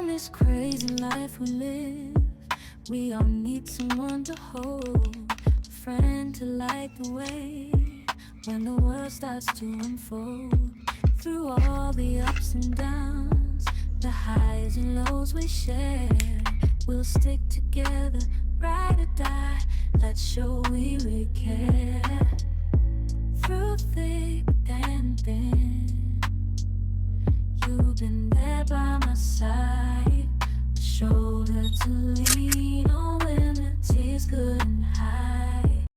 this crazy life we live, we all need someone to hold, a friend to light the way when the world starts to unfold. Through all the ups and downs, the highs and lows we share, we'll stick together, ride or die. Let's show we really care. Through thick and thin, you've been there by my side, a shoulder to lean on when the tears couldn't hide.